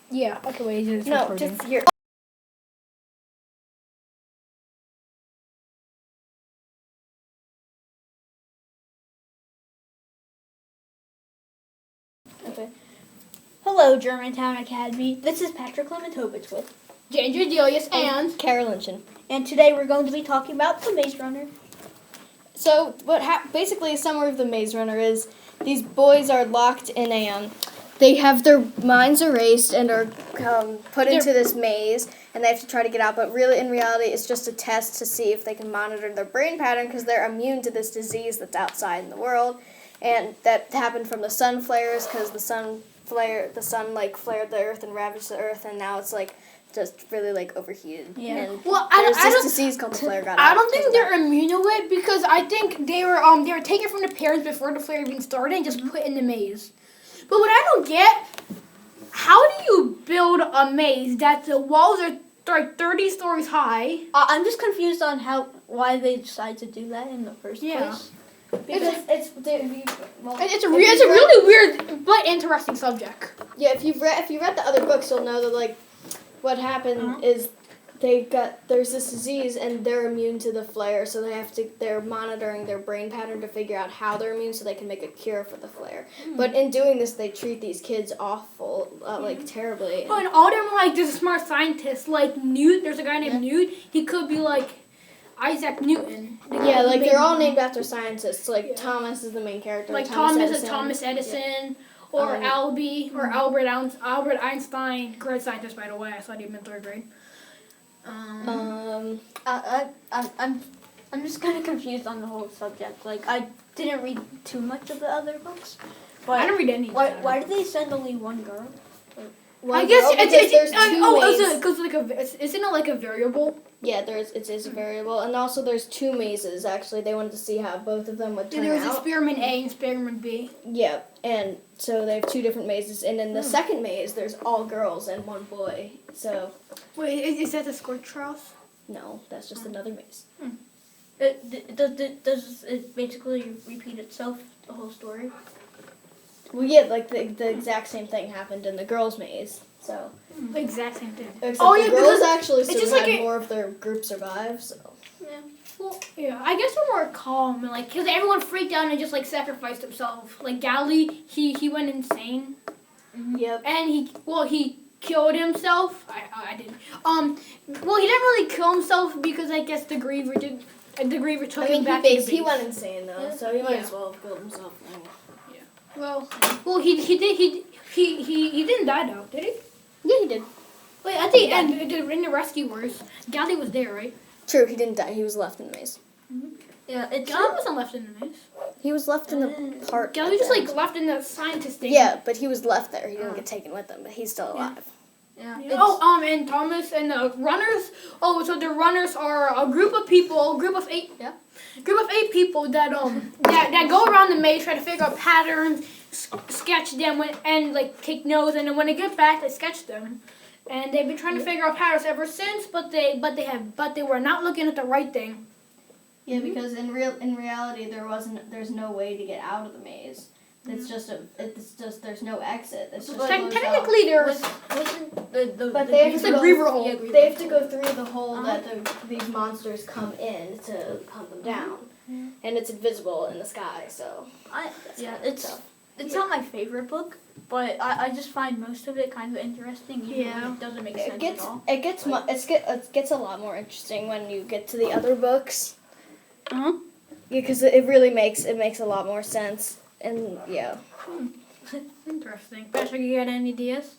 Yeah, okay, wait, it's No, recording. just your. Okay. Hello, Germantown Academy. This is Patrick Clementovich with jjay and Carol Lynchen. And today we're going to be talking about the Maze Runner. So basically a summary of the Maze Runner is these boys are locked in a they have their minds erased and are put into this maze, and they have to try to get out. But really, in reality, it's just a test to see if they can monitor their brain pattern because they're immune to this disease that's outside in the world, and that happened from the sun flares because the sun flared the earth and ravaged the earth, and now it's like just really like overheated. Yeah. And well, there's this disease called the flare got out. I don't think they're immune to it because I think they were taken from the parents before the flare even started and just put in the maze. But what I don't get, how do you build a maze that the walls are like 30 stories high? I'm just confused on why they decided to do that in the first place. Because it's It's a really weird but interesting subject. Yeah, if you read the other books, you'll know that like what happened is there's this disease and they're immune to the flare, so they're monitoring their brain pattern to figure out how they're immune so they can make a cure for the flare. But in doing this, they treat these kids awful, like terribly. Oh, and all them like there's a smart scientist like Newt. There's a guy named Newt. He could be like Isaac Newton. Yeah, like they're all named after scientists. Like Thomas is the main character. Like Thomas is Thomas Edison. Or Albie, or Albert Einstein, great scientist by the way. I studied him in 3rd grade. I'm just kind of confused on the whole subject. Like I didn't read too much of the other books, but I didn't read any. Why did they send only one girl? I guess it's isn't it like a variable? Yeah, it is a variable, and also there's 2 mazes. Actually, they wanted to see how both of them would turn out. There was experiment A and experiment B. Yeah, and so they have 2 different mazes, and in the second maze, there's all girls and 1 boy. So, wait, is that the Scorch House? no, that's just another maze. Does it basically repeat itself, the whole story? Well, yeah, like the exact same thing happened in the girls' maze. So, The exact same thing. except the girls actually just had like more of their group survive. So, Yeah. Well, yeah, I guess they're more calm and like because everyone freaked out and just like sacrificed himself. Like Gally, he went insane. Yep. And he killed himself. I didn't. Well, he didn't really kill himself because I guess the Griever did. The Griever took him back to the base. He went insane though, so he might as well have killed himself. Well, he didn't die though, did he? Yeah, he did. Wait, at the end, in the rescuers, Gally was there, right? True, he didn't die. He was left in the maze. Yeah, Gally wasn't left in the maze. He was left in the part. Gally was just like left in the scientist thing. Yeah, but he was left there. He didn't get taken with them, but he's still alive. Yeah. And Thomas and the runners. Oh, so the runners are a group of people, group of 8 people that that go around the maze, try to figure out patterns, sketch them, and like take notes, and then when they get back, they sketch them. And they've been trying to figure out patterns ever since, but they were not looking at the right thing. Yeah, because in reality there's no way to get out of the maze. It's just there's no exit. It's just Technically there's but they have to go Griever hole. Yeah, they have to go through the hole that these monsters come in to hunt them down, and it's invisible in the sky. So it's not my favorite book, but I just find most of it kind of interesting. Even if it doesn't make sense at all. It gets a lot more interesting when you get to the other books. Because it really makes a lot more sense. And yeah. Interesting. Patrick, you got any ideas?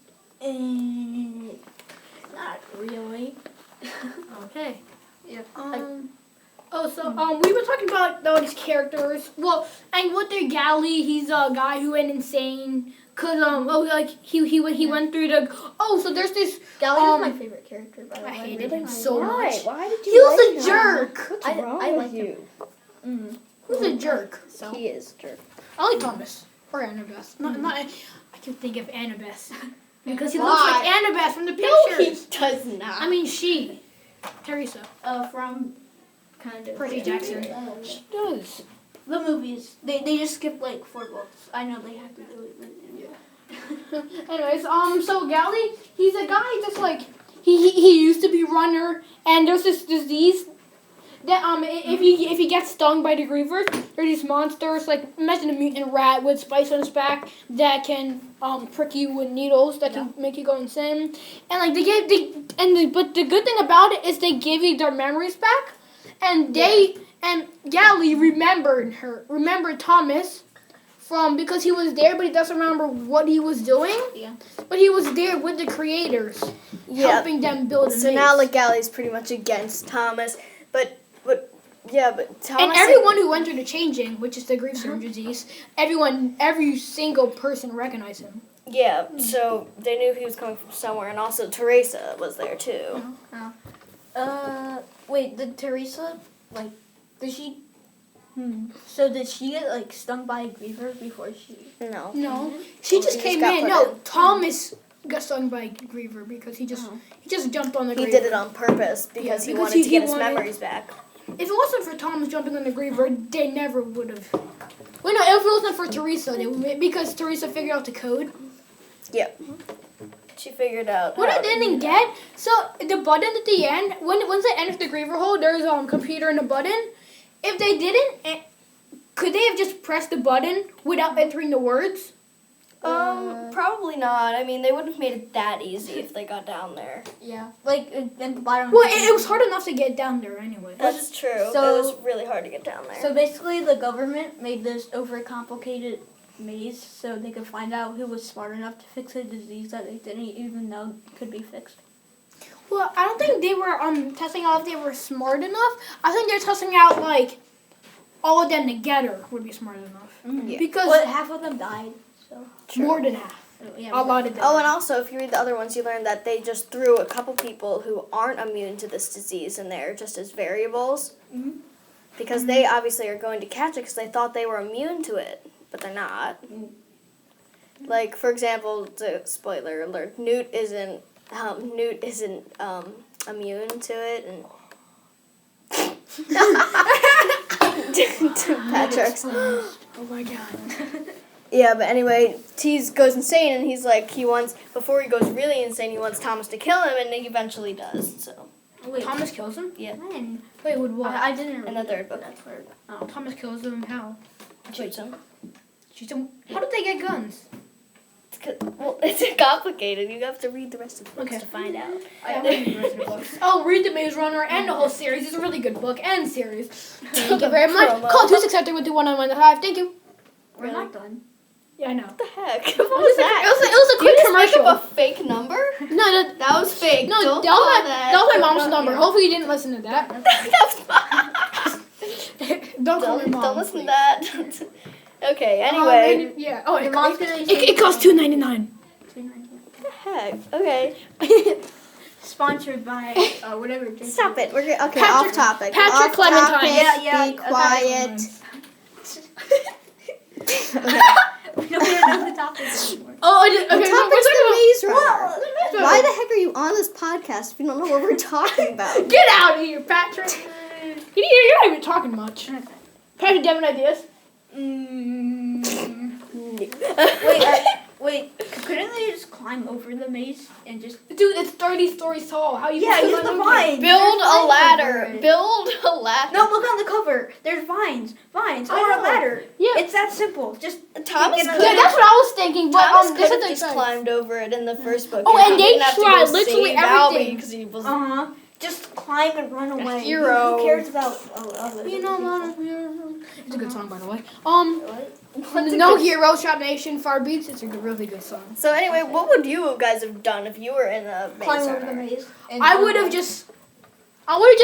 Not really. Okay. Yeah. We were talking about all these characters. Well, and with their Gally, he's a guy who went insane. Cause he went through the. Oh, so there's this. Gally is my favorite character. By the way. I hated him so much. Why did you? He was a jerk. What's wrong with you? Who's a jerk? So. He is a jerk. I like Thomas or Annabeth. I can think of Annabeth because he looks like Annabeth from the pictures. No, he does not. I mean, she, Teresa. From kind of Percy Jackson. She does. The movies. They just skipped like 4 books. I know they have to do it. Anyways, so Gally, he's a guy just like he used to be runner, and there's this disease that if he gets stung by the Grievers, there are these monsters like imagine a mutant rat with spikes on its back that can prick you with needles that can make you go insane, and like but the good thing about it is they give you their memories back, and and Gally remembered Thomas. Because he was there, but he doesn't remember what he was doing. Yeah. But he was there with the creators, helping them build a maze. So now the Gally's pretty much against Thomas, but Thomas and everyone who entered the changing, which is the grief disease, every single person recognized him. Yeah, so they knew he was coming from somewhere, and also Teresa was there too. Wait, did Teresa did she? So did she get stung by a griever before she? No. She just came in. No, Thomas got stung by a griever because he just jumped on the griever. He did it on purpose because he wanted to get his memories back. If it wasn't for Thomas jumping on the griever, they never would have. Well, no, if it wasn't for Teresa, because Teresa figured out the code. Yep. She figured out. What I didn't get, so the button at the end, once they enter the griever hole, there's a computer and a button. If they didn't, could they have just pressed the button without entering the words? Probably not. I mean, they wouldn't have made it that easy if they got down there. Yeah. In the bottom. Well, it was hard enough to get down there anyway. That's true. So, it was really hard to get down there. So basically, the government made this overcomplicated maze so they could find out who was smart enough to fix a disease that they didn't even know could be fixed. Well, I don't think they were testing out if they were smart enough. I think they're testing out all of them together would be smart enough. Yeah. Because half of them died. So more than half. Yeah, a lot of them. Oh, and also if you read the other ones, you learn that they just threw a couple people who aren't immune to this disease in there just as variables, because they obviously are going to catch it because they thought they were immune to it, but they're not. Like for example, the spoiler alert: Newt isn't immune to it, and Patrick's. Oh my god. Yeah, but anyway, Tease goes insane, and before he goes really insane, he wants Thomas to kill him, and he eventually does. So. Wait, Thomas kills him? Yeah. Wait, with what? I didn't read in the third book. That's weird. Thomas kills him how? Shoots him. How did they get guns? It's complicated. You have to read the rest of the books to find out. I read the rest of the books. Oh, read The Maze Runner and the whole series. It's a really good book and series. Thank you very much. Call 2653 with the 195. Thank you. We're not done. Yeah, I know. What the heck? What was that? It was a quick commercial. Make up a fake number? No, that was fake. No, Don't that was my mom's number. Hopefully you didn't listen to that. Don't call my mom. Don't listen to that. Okay, anyway. Yeah. Oh, Your mom's gonna it costs $2.99. What the heck? Okay. Sponsored by whatever. Stop it. We're okay. Patrick, off topic. Patrick off Clementine. Topic, Yeah. Be quiet. Okay. We don't even know the topic anymore. Oh, okay. The topic's the Maze Runner. Well, Why the heck are you on this podcast if you don't know what we're talking about? Get out of here, Patrick. You're not even talking much. Okay. Patrick, do you have any ideas? Wait. Couldn't they just climb over the maze and just? Dude, it's 30 stories tall. How you? Use the vines. Build a ladder. Build a ladder. No, look on the cover. There's vines, or a ladder. Yeah. It's that simple. Just Thomas Yeah, that's what I was thinking. But Thomas this could is have just climbed over it in the first book. Oh, and they didn't have to tried go literally save Albie everything. because he was Just climb and run away. hero. Who cares about others? You know, Mom. It's a good song, by the way. What? No Hero, Shop Nation, Far Beats. It's a really good song. So anyway, what would you guys have done if you were in a Maze Climb over the Runner? maze. I would have just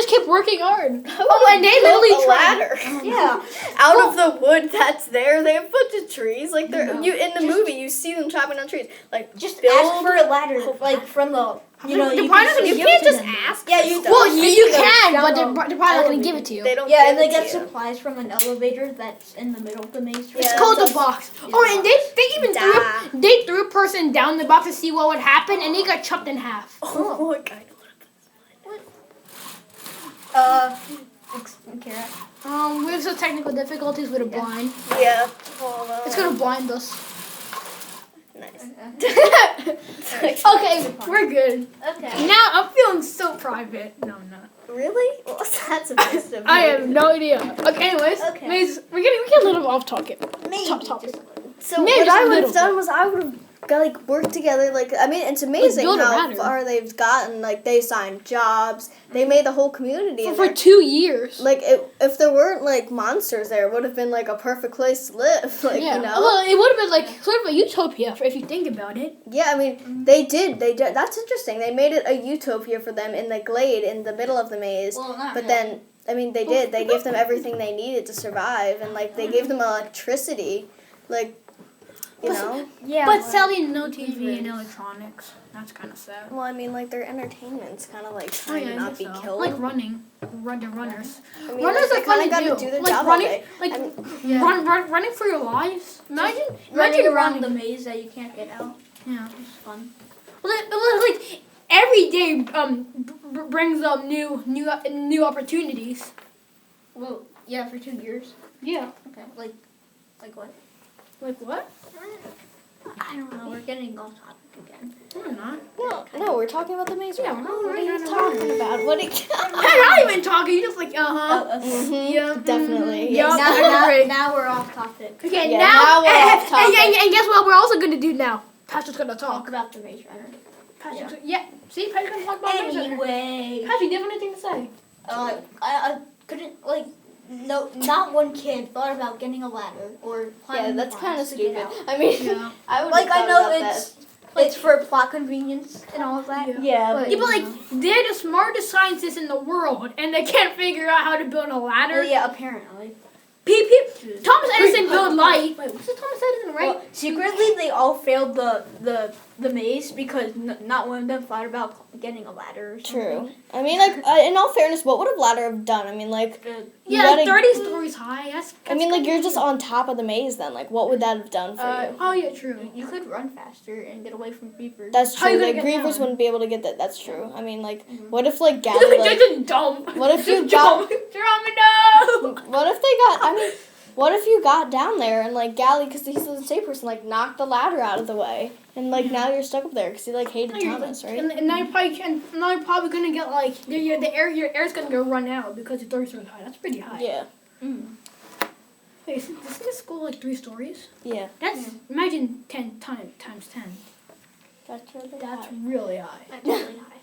kept working hard. And they Built literally a tried. ladder. Yeah. Out of the wood that's there, they have a bunch of trees. Like you in the movie, you see them chopping down trees. Like Just build ask for a ladder, from the. You know, They're you probably not gonna You give can't it to just them. ask. Yeah, for you- stuff. Well, you can, down but the they're probably not gonna give it to you. They don't. Yeah, give and they it get to you. supplies from an elevator that's in the middle of the maze. It's Yeah, called that's the box. Yeah, Oh, the and they even Duh. they threw a person down the box to see what would happen, and they got chopped in half. Oh my god. Kara. We have some technical difficulties with a blind. Yeah. Hold on. It's gonna blind us. Nice. Okay, we're good. Okay. Now I'm feeling so private. No, I'm not. Really? Well, that's supposed to be. I have no idea. Okay, anyways, Okay. we're getting a little off topic. Maybe Topic. So Maybe what just a I would little have done was I would have like worked together. Like I mean, it's amazing build a how ladder. far they've gotten. Like they signed jobs. They made the whole community. For, in for there. 2 years. Like if there weren't like monsters there, it would have been like a perfect place to live. Like Yeah. you know. Well, it would have been like sort of a utopia if you think about it. Yeah, I mean they did. That's interesting. They made it a utopia for them in the glade in the middle of the maze. Well, not But really. then I mean they did. They gave them everything they needed to survive, and like they gave them electricity, like. You know? Yeah. But sadly, no TV and electronics. That's kind of sad. Well, I mean, like, their entertainment's kind of, like, Oh, trying yeah, to I not be guess so. killed. Like running. The runners. I mean, Runners like, are fun to gotta do. do their Like job all running, day. like I mean, running for your lives. Imagine running around running. the maze that you can't get out. Yeah. It's fun. Like every day brings up new opportunities. Well, yeah, for 2 years. Yeah. Okay. Like what? Like what? I don't know. We're getting off topic again. We're not. no, we're talking about the maze. Yeah, Runner. we're What are you not talking about? What are you... I'm not even talking. You're just like Mhm, Yeah, definitely. yeah. Yes. Now we're off topic. Okay, Yeah, now now we're off topic. and guess what? We're also going to do now. Patrick's going to Talk talk. about the maze runner. Patrick's, yeah. See, Patrick's going to talk about Maze Runner. Anyway, Patrick, do you have anything to say? I couldn't no, not one kid thought about getting a ladder or Yeah, climbing that's the kind of ladders to get stupid. out. I mean, Yeah. I would Like I know that. it's for plot convenience and all of that. Yeah. Yeah, But- Yeah, but like, they're the smartest scientists in the world, and they can't figure out how to build a ladder. Yeah, apparently. Thomas Edison built light. Wait, what's the Thomas Edison, right? Well, secretly, they all failed the maze because not one of them thought about getting a ladder or something. True. I mean, like, in all fairness, what would a ladder have done? I mean, like, you Yeah, like gotta- 30 stories high. I mean, like, you're just on top of the maze then. Like, what would that have done for you? Oh yeah, true. You could run faster and get away from creepers. That's How true. you Like, gonna get grievers down? wouldn't be able to get that. That's true. I mean, like, what if, like, Gally, You're like, just dumb. what if you Just got- dumb. No. what if they got, I mean, what if you got down there and, like, Gally, because he's a safe person, like, knocked the ladder out of the way, and, like, now you're stuck up there because he, like, hated Thomas, right? And now you're probably gonna get like your air's gonna go run out because your 30 stories high. That's pretty high. Yeah. Wait, isn't this school like 3 stories? Yeah. That's imagine 10 times 10. That's really That's really high. That's really high.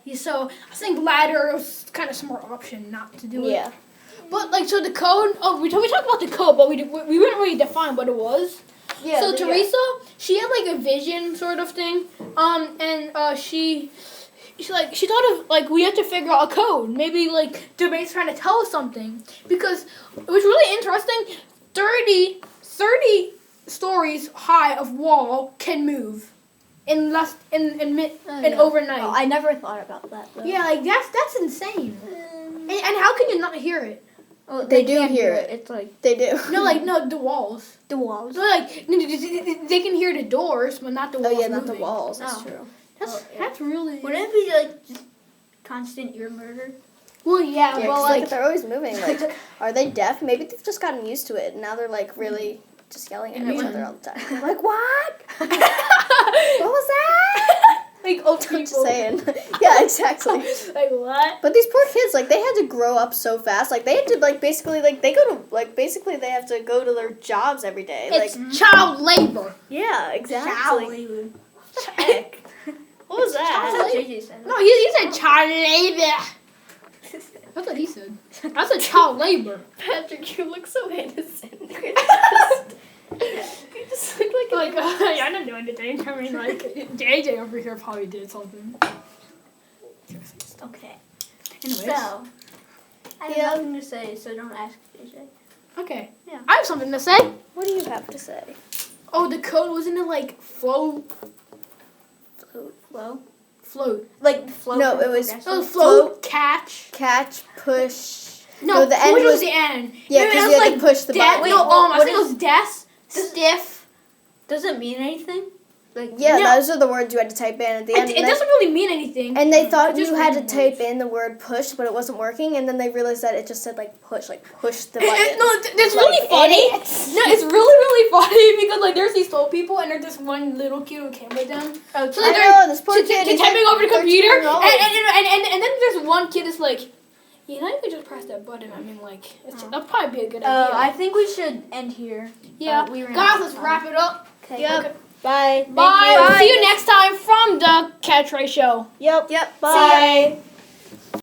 Yeah, so I think ladder was kind of smart option not to do it. Yeah. But like so the code. Oh, we talked about the code, but we didn't really define what it was. Yeah. So Teresa, she had like a vision sort of thing. And she thought of like we had to figure out a code. Maybe like the maze trying to tell us something because it was really interesting. 30 stories high of wall can move in overnight. Oh, I never thought about that though. Yeah, like that's insane. And how can you not hear it? Oh, They do can't hear it. It's like They do. No, the walls. the walls. So like they can hear the doors, but not the walls. Oh, yeah, not the moving. walls. That's Oh. true. That's really. Wouldn't it be like just constant ear murder? Well, yeah, Yeah, but 'cause, like they're always moving. Like, are they deaf? Maybe they've just gotten used to it, and now they're like really just yelling at each other all the time. They're like, what? What was that? like old I'm people. just saying. Yeah, exactly. Like what? But these poor kids, like, they had to grow up so fast. Like, they had to, like, basically, like, they have to go to their jobs every day. It's Like, child labor. yeah, exactly. Child Heck. What was That's that? what JJ said. No, he said child labor. That's what he said. That's a child labor. Patrick, you look so innocent. You just look Like I didn't do anything. I mean, like JJ over here probably did something. Okay. Anyways. So, I have Yeah. nothing to say, so don't ask JJ. Okay. Yeah. I have something to say. What do you have to say? Oh, the code wasn't it like float? Float. Like the flow. No, from it was- progressive. Oh, float, catch. Catch, push. No, the end push was was the end. Yeah, No, because it you was had to push the death. button. No, I what think it was death, stiff. Does it mean anything? Like Yeah, those are the words you had to type in at the end. It doesn't really mean anything. And they thought It's just you had to random type words. in the word push, but it wasn't working. And then they realized that it just said push the button. No, it's really funny. No, it's really funny because like there's these old people and there's this one little kid who came with them. Oh, So I they're know, this poor kid. they're he's typing like over the 13 computer, years old. and then there's one kid that's like, you know, you could just press that button. I mean, like, that'd probably be a good idea. I think we should end here. Yeah, we ran guys, out let's of wrap it up. Okay. Yep. Okay. Bye. Bye. Thank you. See you next time from the Catch Ray Show. Yep. Yep. Bye. See ya.